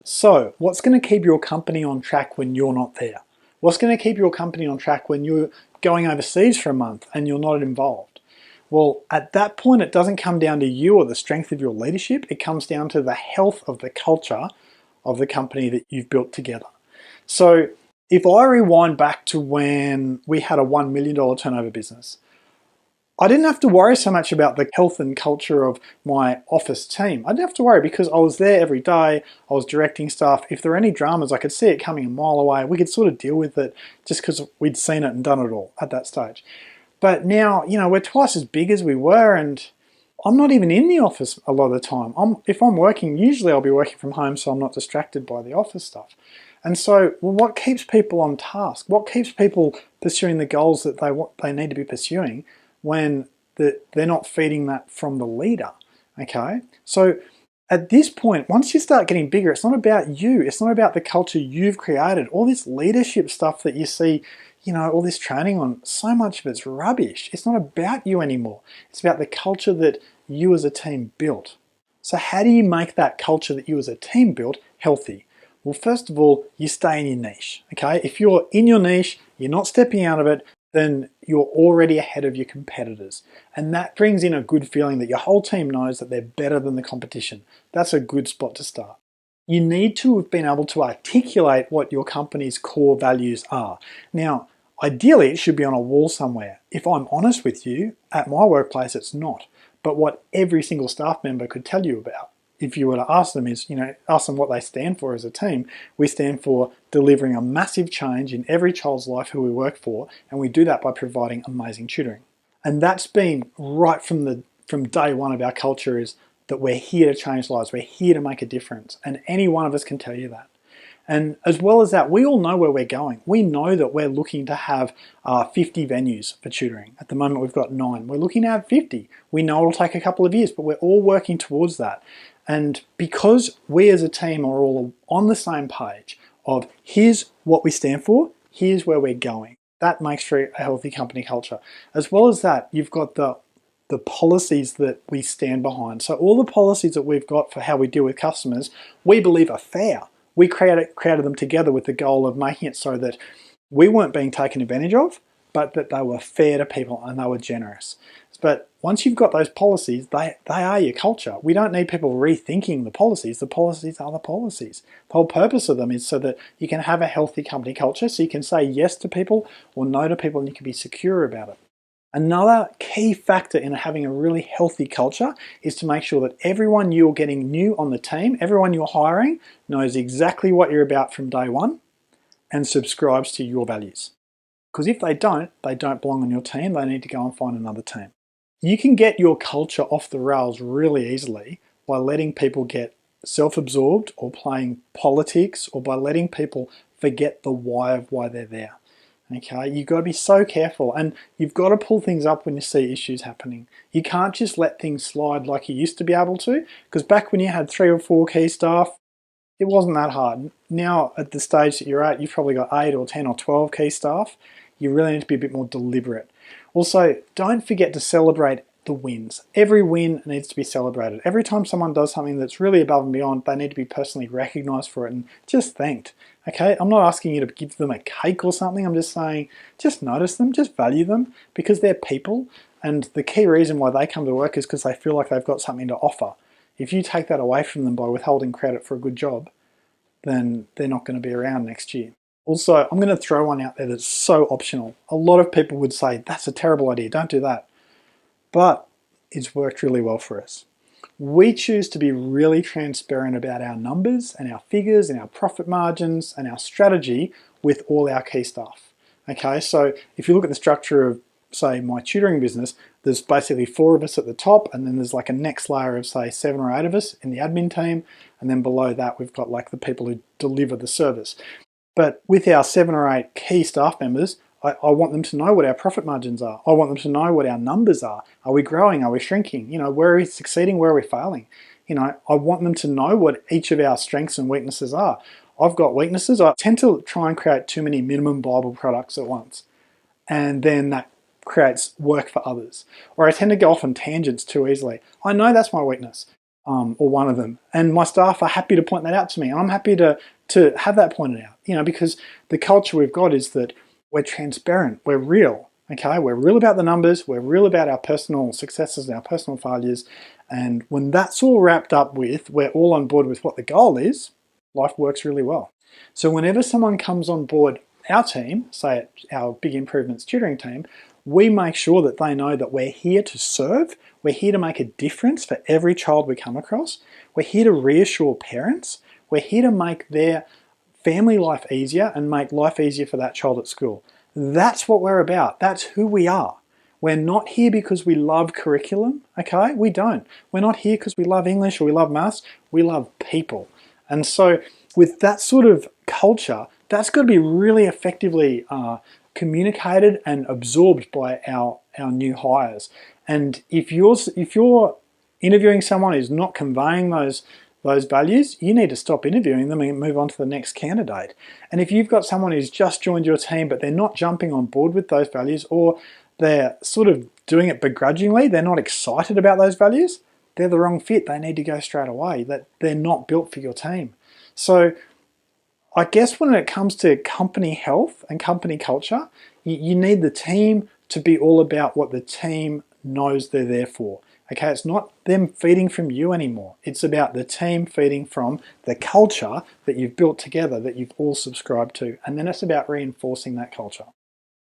So, what's going to keep your company on track when you're not there? What's going to keep your company on track when you're going overseas for a month and you're not involved? Well, at that point, it doesn't come down to you or the strength of your leadership. It comes down to the health of the culture of the company that you've built together. So, if I rewind back to when we had a $1 million turnover business, I didn't have to worry so much about the health and culture of my office team. I didn't have to worry because I was there every day, I was directing stuff. If there were any dramas, I could see it coming a mile away. We could sort of deal with it just because we'd seen it and done it all at that stage. But now, we're twice as big as we were, and I'm not even in the office a lot of the time. If I'm working, usually I'll be working from home so I'm not distracted by the office stuff. And so, what keeps people on task? What keeps people pursuing the goals that they need to be pursuing when they're not feeding that from the leader, okay? So at this point, once you start getting bigger, it's not about you. It's not about the culture you've created. All this leadership stuff that you see, all this training on, so much of it's rubbish. It's not about you anymore. It's about the culture that you as a team built. So how do you make that culture that you as a team built healthy? Well, first of all, you stay in your niche, okay? If you're in your niche, you're not stepping out of it, then you're already ahead of your competitors. And that brings in a good feeling that your whole team knows that they're better than the competition. That's a good spot to start. You need to have been able to articulate what your company's core values are. Now, ideally, it should be on a wall somewhere. If I'm honest with you, at my workplace, it's not. But what every single staff member could tell you about, if you were to ask them, is, ask them what they stand for as a team. We stand for delivering a massive change in every child's life who we work for, and we do that by providing amazing tutoring. And that's been right from day one of our culture, is that we're here to change lives, we're here to make a difference, and any one of us can tell you that. And as well as that, we all know where we're going. We know that we're looking to have 50 venues for tutoring. At the moment, we've got 9. We're looking to have 50. We know it'll take a couple of years, but we're all working towards that. And because we as a team are all on the same page of here's what we stand for, here's where we're going, that makes for a healthy company culture. As well as that, you've got the policies that we stand behind. So all the policies that we've got for how we deal with customers, we believe are fair. We created them together with the goal of making it so that we weren't being taken advantage of, but that they were fair to people and they were generous. But once you've got those policies, they are your culture. We don't need people rethinking the policies. The policies are the policies. The whole purpose of them is so that you can have a healthy company culture, so you can say yes to people or no to people, and you can be secure about it. Another key factor in having a really healthy culture is to make sure that everyone you're getting new on the team, everyone you're hiring, knows exactly what you're about from day one and subscribes to your values. Because if they don't belong on your team. They need to go and find another team. You can get your culture off the rails really easily by letting people get self-absorbed or playing politics, or by letting people forget the why of why they're there. Okay, you've got to be so careful, and you've got to pull things up when you see issues happening. You can't just let things slide like you used to be able to, because back when you had 3 or 4 key staff, it wasn't that hard. Now at the stage that you're at, you've probably got 8 or 10 or 12 key staff. You really need to be a bit more deliberate. Also, don't forget to celebrate the wins. Every win needs to be celebrated. Every time someone does something that's really above and beyond, they need to be personally recognized for it and just thanked. Okay, I'm not asking you to give them a cake or something. I'm just saying, just notice them, just value them, because they're people. And the key reason why they come to work is because they feel like they've got something to offer. If you take that away from them by withholding credit for a good job, then they're not going to be around next year. Also, I'm going to throw one out there that's so optional. A lot of people would say, that's a terrible idea, don't do that. But it's worked really well for us. We choose to be really transparent about our numbers and our figures and our profit margins and our strategy with all our key staff. Okay, so if you look at the structure of, say, my tutoring business, there's basically 4 of us at the top, and then there's like a next layer of, say, 7 or 8 of us in the admin team, and then below that we've got like the people who deliver the service. But with our 7 or 8 key staff members, I want them to know what our profit margins are. I want them to know what our numbers are. Are we growing? Are we shrinking? Where are we succeeding? Where are we failing? I want them to know what each of our strengths and weaknesses are. I've got weaknesses. I tend to try and create too many minimum viable products at once. And then that creates work for others. Or I tend to go off on tangents too easily. I know that's my weakness. or one of them. And my staff are happy to point that out to me. I'm happy to have that pointed out, because the culture we've got is that we're transparent, we're real, okay? We're real about the numbers, we're real about our personal successes and our personal failures. And when that's all wrapped up with, we're all on board with what the goal is, life works really well. So whenever someone comes on board our team, say our Big Improvements tutoring team, we make sure that they know that we're here to serve, we're here to make a difference for every child we come across, we're here to reassure parents, we're here to make their family life easier and make life easier for that child at school. That's what we're about, that's who we are. We're not here because we love curriculum, okay? We don't. We're not here because we love English or we love maths, we love people. And so with that sort of culture, that's got to be really effectively communicated and absorbed by our new hires. And if you're interviewing someone who's not conveying those values, you need to stop interviewing them and move on to the next candidate. And if you've got someone who's just joined your team but they're not jumping on board with those values, or they're sort of doing it begrudgingly, they're not excited about those values, they're the wrong fit. They need to go straight away. That they're not built for your team. So I guess when it comes to company health and company culture, you need the team to be all about what the team knows they're there for. Okay, it's not them feeding from you anymore. It's about the team feeding from the culture that you've built together, that you've all subscribed to. And then it's about reinforcing that culture.